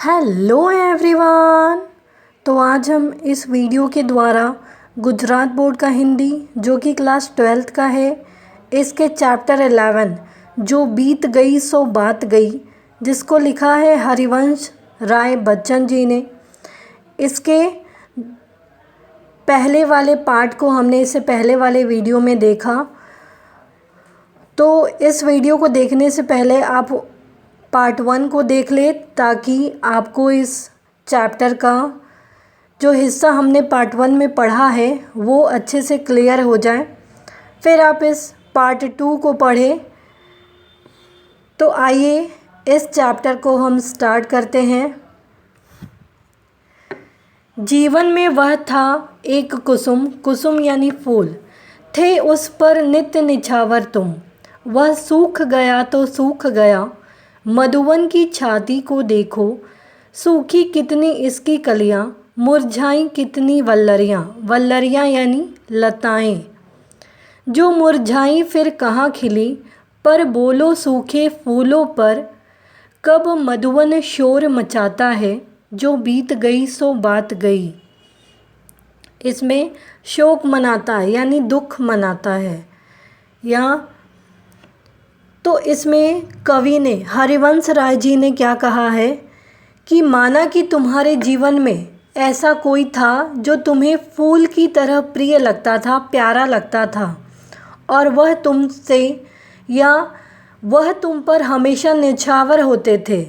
Hello everyone. तो आज हम इस वीडियो के द्वारा गुजरात बोर्ड का हिंदी जो कि क्लास 12th का है, इसके चैप्टर 11 जो बीत गई सो बात गई, जिसको लिखा है हरिवंश राय बच्चन जी ने। इसके पहले वाले पार्ट को हमने इससे पहले वाले वीडियो में देखा, तो इस वीडियो को देखने से पहले आप पार्ट 1 को देख ले ताकि आपको इस चैप्टर का जो हिस्सा हमने पार्ट 1 में पढ़ा है वो अच्छे से क्लियर हो जाए, फिर आप इस पार्ट 2 को पढ़ें। तो आइए इस चैप्टर को हम स्टार्ट करते हैं। जीवन में वह था एक कुसुम, कुसुम यानी फूल, थे उस पर नित्य निछावर तुम, वह सूख गया तो सूख गया, मधुवन की छाती को देखो, सूखी कितनी इसकी कलियां, मुरझाई कितनी वल्लरियां, वल्लरियां यानी लताएं, जो मुरझाई फिर कहाँ खिली, पर बोलो सूखे फूलों पर, कब मधुवन शोर मचाता है, जो बीत गई सो बात गई। इसमें शोक मनाता है यानी दुख मनाता है। या तो इसमें कवि ने हरिवंश राय जी ने क्या कहा है कि माना कि तुम्हारे जीवन में ऐसा कोई था जो तुम्हें फूल की तरह प्रिय लगता था, प्यारा लगता था, और वह तुमसे या वह तुम पर हमेशा निछावर होते थे।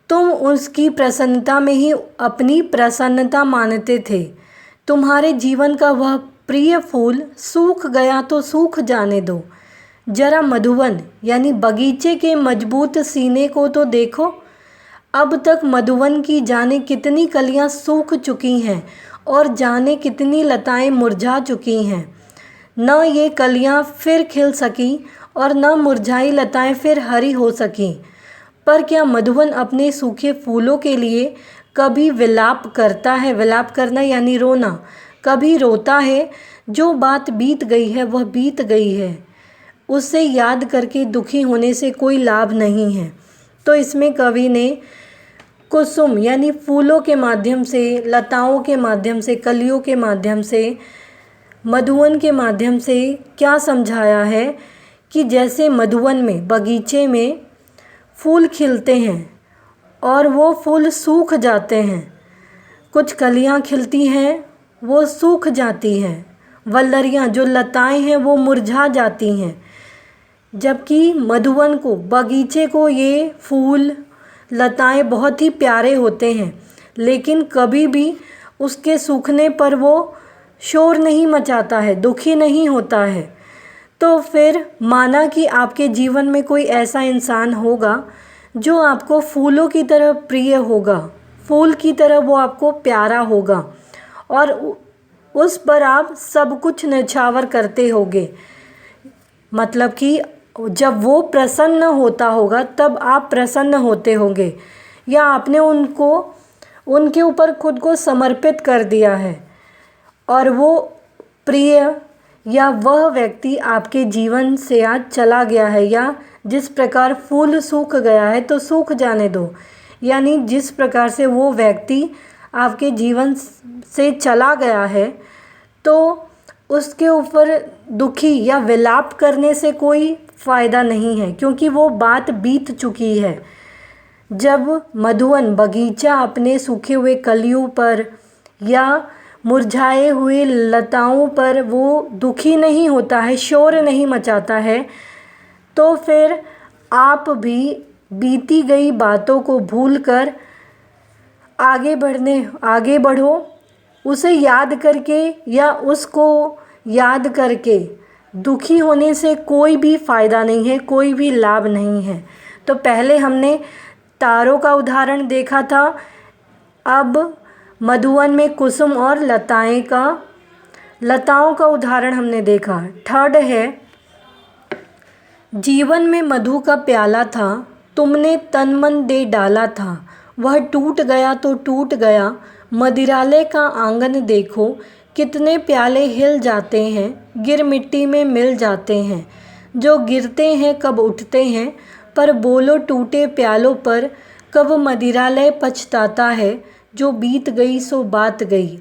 तुम उसकी प्रसन्नता में ही अपनी प्रसन्नता मानते थे। तुम्हारे जीवन का वह प्रिय फूल सूख गया तो सूख जाने दो, जरा मधुवन यानी बगीचे के मजबूत सीने को तो देखो। अब तक मधुवन की जाने कितनी कलियां सूख चुकी हैं और जाने कितनी लताएं मुरझा चुकी हैं। न ये कलियां फिर खिल सकी और न मुरझाई लताएं फिर हरी हो सकी। पर क्या मधुवन अपने सूखे फूलों के लिए कभी विलाप करता है? विलाप करना यानी रोना। कभी रोता है? जो बात बीत गई है वह बीत गई है, उसे याद करके दुखी होने से कोई लाभ नहीं है। तो इसमें कवि ने कुसुम यानी फूलों के माध्यम से, लताओं के माध्यम से, कलियों के माध्यम से, मधुवन के माध्यम से क्या समझाया है कि जैसे मधुवन में, बगीचे में फूल खिलते हैं और वो फूल सूख जाते हैं, कुछ कलियां खिलती हैं वो सूख जाती हैं, वल्लरियां जो लताएं हैं वो मुरझा जाती हैं, जबकि मधुवन को, बगीचे को ये फूल लताएं बहुत ही प्यारे होते हैं, लेकिन कभी भी उसके सूखने पर वो शोर नहीं मचाता है, दुखी नहीं होता है। तो फिर माना कि आपके जीवन में कोई ऐसा इंसान होगा जो आपको फूलों की तरह प्रिय होगा, फूल की तरह वो आपको प्यारा होगा और उस पर आप सब कुछ न्यौछावर करते होगे। मतलब कि जब वो प्रसन्न होता होगा तब आप प्रसन्न होते होंगे, या आपने उनके ऊपर खुद को समर्पित कर दिया है और वो प्रिय या वह व्यक्ति आपके जीवन से आज चला गया है। या जिस प्रकार फूल सूख गया है तो सूख जाने दो, यानी जिस प्रकार से वो व्यक्ति आपके जीवन से चला गया है तो उसके ऊपर दुखी या विलाप करने से कोई फ़ायदा नहीं है, क्योंकि वो बात बीत चुकी है। जब मधुवन, बगीचा अपने सूखे हुए कलियों पर या मुरझाए हुए लताओं पर वो दुखी नहीं होता है, शोर नहीं मचाता है, तो फिर आप भी बीती गई बातों को भूलकर आगे बढ़ो, उसे याद करके या उसको याद करके दुखी होने से कोई भी फ़ायदा नहीं है, कोई भी लाभ नहीं है। तो पहले हमने तारों का उदाहरण देखा था, अब मधुवन में कुसुम और लताओं का उदाहरण हमने देखा। थर्ड है, जीवन में मधु का प्याला था, तुमने तन मन दे डाला था, वह टूट गया तो टूट गया, मदिरालय का आंगन देखो, कितने प्याले हिल जाते हैं, गिर मिट्टी में मिल जाते हैं, जो गिरते हैं कब उठते हैं, पर बोलो टूटे प्यालों पर, कब मदिरालय पछताता है, जो बीत गई सो बात गई।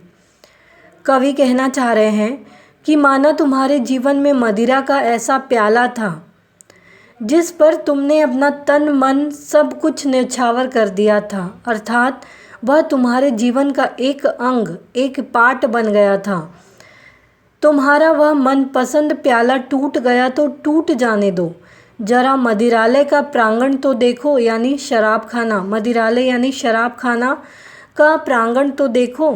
कवि कहना चाह रहे हैं कि माना तुम्हारे जीवन में मदिरा का ऐसा प्याला था जिस पर तुमने अपना तन मन सब कुछ न्यौछावर कर दिया था, अर्थात वह तुम्हारे जीवन का एक अंग, एक पार्ट बन गया था। तुम्हारा वह मनपसंद प्याला टूट गया तो टूट जाने दो, जरा मदिरालय का प्रांगण तो देखो, यानी शराब खाना। मदिरालय यानी शराब खाना का प्रांगण तो देखो।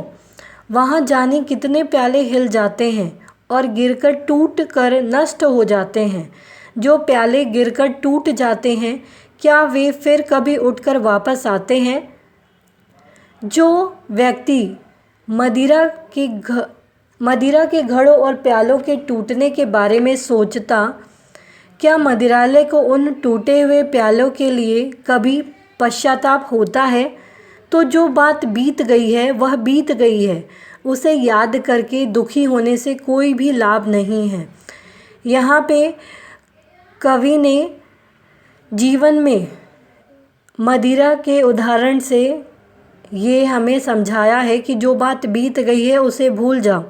वहाँ जाने कितने प्याले हिल जाते हैं और गिरकर टूट कर नष्ट हो जाते हैं। जो प्याले गिरकर टूट जाते हैं, क्या वे फिर कभी उठकर वापस आते हैं? जो व्यक्ति मदिरा के घड़ों और प्यालों के टूटने के बारे में सोचता, क्या मदिरालय को उन टूटे हुए प्यालों के लिए कभी पश्चाताप होता है? तो जो बात बीत गई है वह बीत गई है, उसे याद करके दुखी होने से कोई भी लाभ नहीं है। यहाँ पे कवि ने जीवन में मदिरा के उदाहरण से ये हमें समझाया है कि जो बात बीत गई है उसे भूल जाओ।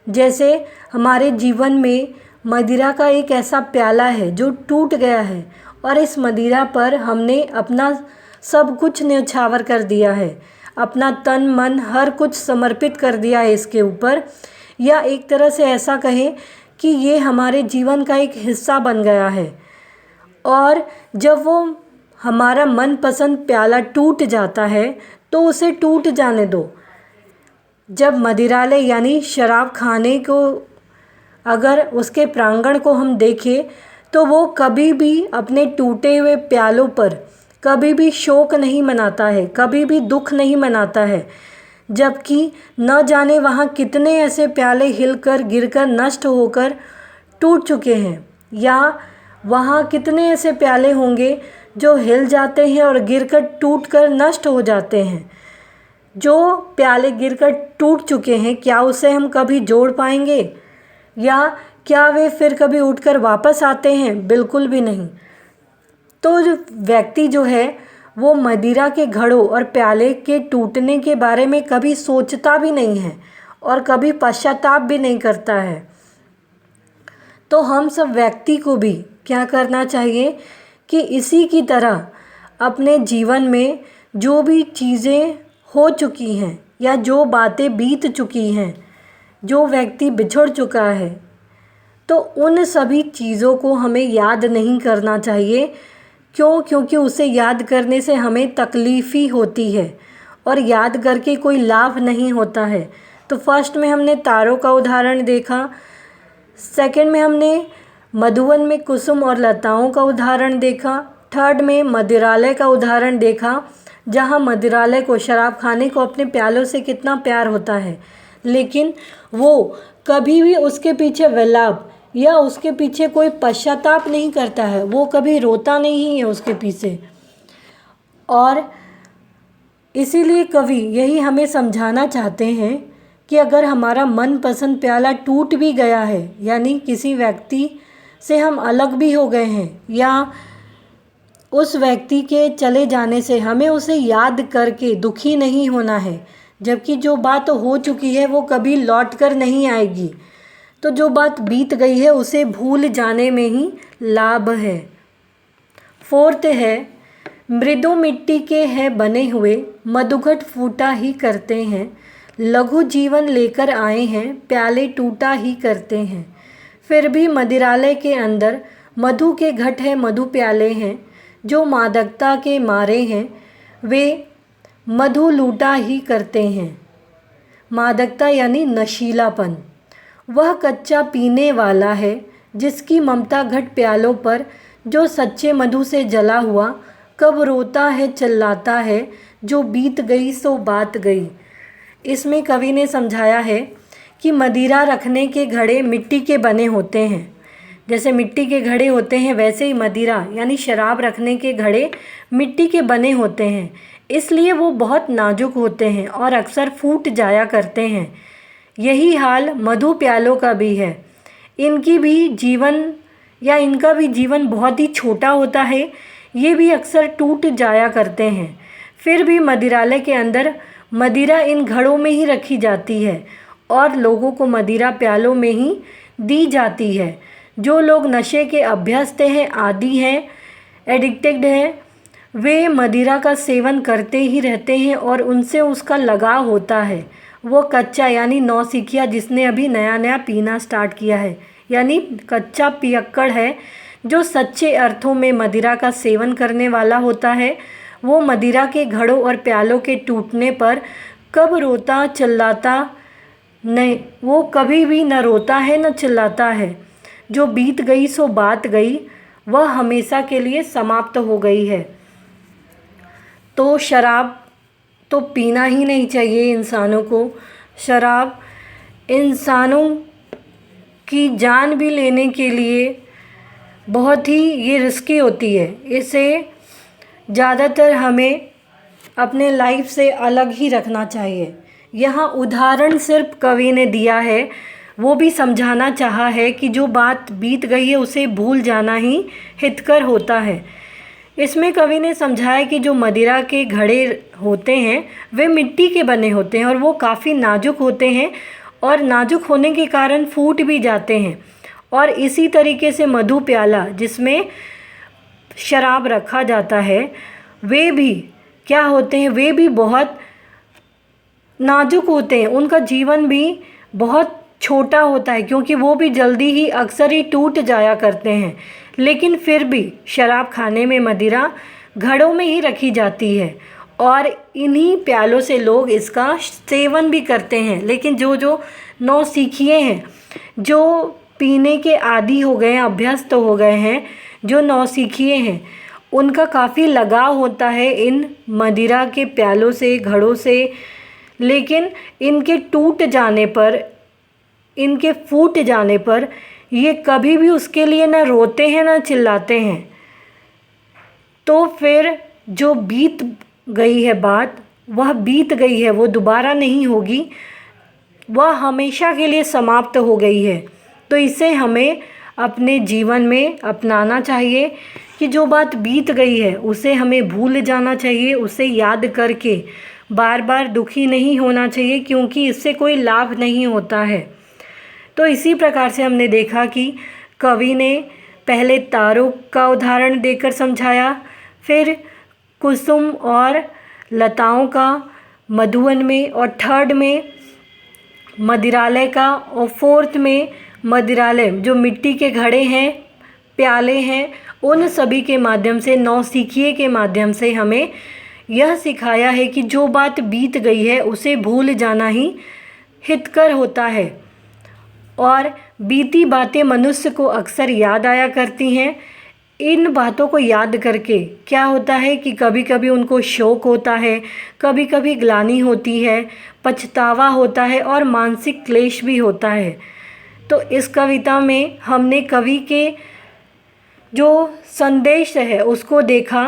जैसे हमारे जीवन में मदिरा का एक ऐसा प्याला है जो टूट गया है और इस मदिरा पर हमने अपना सब कुछ न्यौछावर कर दिया है, अपना तन मन हर कुछ समर्पित कर दिया है इसके ऊपर, या एक तरह से ऐसा कहें कि ये हमारे जीवन का एक हिस्सा बन गया है। और जब वो हमारा मनपसंद प्याला टूट जाता है तो उसे टूट जाने दो। जब मदिरालय यानी शराब खाने को अगर उसके प्रांगण को हम देखें तो वो कभी भी अपने टूटे हुए प्यालों पर कभी भी शोक नहीं मनाता है, कभी भी दुख नहीं मनाता है, जबकि न जाने वहाँ कितने ऐसे प्याले हिलकर गिरकर नष्ट होकर टूट चुके हैं, या वहाँ कितने ऐसे प्याले होंगे जो हिल जाते हैं और गिरकर टूटकर नष्ट हो जाते हैं। जो प्याले गिरकर टूट चुके हैं, क्या उसे हम कभी जोड़ पाएंगे, या क्या वे फिर कभी उठकर वापस आते हैं? बिल्कुल भी नहीं। तो जो व्यक्ति जो है वो मदिरा के घड़ों और प्याले के टूटने के बारे में कभी सोचता भी नहीं है और कभी पश्चाताप भी नहीं करता है। तो हम सब व्यक्ति को भी क्या करना चाहिए कि इसी की तरह अपने जीवन में जो भी चीज़ें हो चुकी हैं या जो बातें बीत चुकी हैं, जो व्यक्ति बिछड़ चुका है, तो उन सभी चीज़ों को हमें याद नहीं करना चाहिए। क्योंकि उसे याद करने से हमें तकलीफ़ ही होती है और याद करके कोई लाभ नहीं होता है। तो फर्स्ट में हमने तारों का उदाहरण देखा, सेकंड में हमने मधुवन में कुसुम और लताओं का उदाहरण देखा, थर्ड में मदिरालय का उदाहरण देखा, जहाँ मदिरालय को शराब खाने को अपने प्यालों से कितना प्यार होता है, लेकिन वो कभी भी उसके पीछे विलाप या उसके पीछे कोई पश्चाताप नहीं करता है, वो कभी रोता नहीं है उसके पीछे। और इसीलिए कवि यही हमें समझाना चाहते हैं कि अगर हमारा मनपसंद प्याला टूट भी गया है, यानी किसी व्यक्ति से हम अलग भी हो गए हैं, या उस व्यक्ति के चले जाने से हमें उसे याद करके दुखी नहीं होना है, जबकि जो बात हो चुकी है वो कभी लौट कर नहीं आएगी। तो जो बात बीत गई है उसे भूल जाने में ही लाभ है। फोर्थ है, मृदु मिट्टी के हैं बने हुए, मधुघट फूटा ही करते हैं, लघु जीवन लेकर आए हैं, प्याले टूटा ही करते हैं। फिर भी मदिरालय के अंदर मधु के घट है, मधु प्याले हैं, जो मादकता के मारे हैं, वे मधु लूटा ही करते हैं। मादकता यानी नशीलापन। वह कच्चा पीने वाला है जिसकी ममता घट प्यालों पर, जो सच्चे मधु से जला हुआ, कब रोता है चिल्लाता है, जो बीत गई सो बात गई। इसमें कवि ने समझाया है कि मदिरा रखने के घड़े मिट्टी के बने होते हैं। जैसे मिट्टी के घड़े होते हैं वैसे ही मदिरा यानी शराब रखने के घड़े मिट्टी के बने होते हैं, इसलिए वो बहुत नाजुक होते हैं और अक्सर फूट जाया करते हैं। यही हाल मधु प्यालों का भी है। इनका भी जीवन बहुत ही छोटा होता है, ये भी अक्सर टूट जाया करते हैं। फिर भी मदिरालय के अंदर मदिरा इन घड़ों में ही रखी जाती है और लोगों को मदिरा प्यालों में ही दी जाती है। जो लोग नशे के अभ्यस्त हैं, आदी हैं, एडिक्टेड हैं, वे मदिरा का सेवन करते ही रहते हैं और उनसे उसका लगाव होता है। वो कच्चा यानी नौसिखिया जिसने अभी नया नया पीना स्टार्ट किया है, यानी कच्चा पियक्कड़ है, जो सच्चे अर्थों में मदिरा का सेवन करने वाला होता है, वो मदिरा के घड़ों और प्यालों के टूटने पर कब रोता चिल्लाता नहीं, वो कभी भी न रोता है न चिल्लाता है। जो बीत गई सो बात गई, वह हमेशा के लिए समाप्त हो गई है। तो शराब तो पीना ही नहीं चाहिए इंसानों को। शराब इंसानों की जान भी लेने के लिए बहुत ही ये रिस्की होती है। इसे ज़्यादातर हमें अपने लाइफ से अलग ही रखना चाहिए। यहाँ उदाहरण सिर्फ कवि ने दिया है, वो भी समझाना चाहा है कि जो बात बीत गई है उसे भूल जाना ही हितकर होता है। इसमें कवि ने समझाया कि जो मदिरा के घड़े होते हैं वे मिट्टी के बने होते हैं और वो काफ़ी नाजुक होते हैं और नाजुक होने के कारण फूट भी जाते हैं। और इसी तरीके से मधु प्याला जिसमें शराब रखा जाता है, वे भी क्या होते हैं, वे भी बहुत नाजुक होते हैं। उनका जीवन भी बहुत छोटा होता है क्योंकि वो भी जल्दी ही अक्सर ही टूट जाया करते हैं। लेकिन फिर भी शराब खाने में मदिरा घड़ों में ही रखी जाती है और इन्हीं प्यालों से लोग इसका सेवन भी करते हैं। लेकिन जो नौसिखिए हैं, जो पीने के आदी हो गए हैं, अभ्यस्त हो गए हैं, जो नौसिखिए हैं, उनका काफ़ी लगाव होता है इन मदिरा के प्यालों से, घड़ों से। लेकिन इनके टूट जाने पर, इनके फूट जाने पर ये कभी भी उसके लिए ना रोते हैं ना चिल्लाते हैं। तो फिर जो बीत गई है बात, वह बीत गई है, वो दोबारा नहीं होगी, वह हमेशा के लिए समाप्त हो गई है। तो इसे हमें अपने जीवन में अपनाना चाहिए कि जो बात बीत गई है उसे हमें भूल जाना चाहिए। उसे याद करके बार बार दुखी नहीं होना चाहिए क्योंकि इससे कोई लाभ नहीं होता है। तो इसी प्रकार से हमने देखा कि कवि ने पहले तारों का उदाहरण देकर समझाया, फिर कुसुम और लताओं का मधुवन में, और थर्ड में मदिरालय का, और फोर्थ में मदिरालय जो मिट्टी के घड़े हैं, प्याले हैं, उन सभी के माध्यम से, नौसिखिए के माध्यम से हमें यह सिखाया है कि जो बात बीत गई है उसे भूल जाना ही हितकर होता है। और बीती बातें मनुष्य को अक्सर याद आया करती हैं। इन बातों को याद करके क्या होता है कि कभी कभी उनको शोक होता है, कभी कभी ग्लानि होती है, पछतावा होता है और मानसिक क्लेश भी होता है। तो इस कविता में हमने कवि के जो संदेश है उसको देखा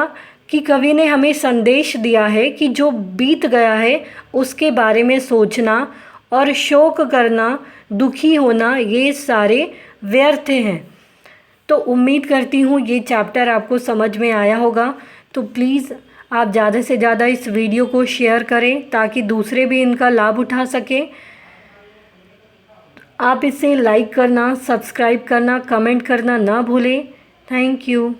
कि कवि ने हमें संदेश दिया है कि जो बीत गया है उसके बारे में सोचना और शोक करना, दुखी होना, ये सारे व्यर्थ हैं। तो उम्मीद करती हूँ ये चैप्टर आपको समझ में आया होगा। तो प्लीज़ आप ज़्यादा से ज़्यादा इस वीडियो को शेयर करें ताकि दूसरे भी इनका लाभ उठा सकें। आप इसे लाइक करना, सब्सक्राइब करना, कमेंट करना ना भूलें। Thank you.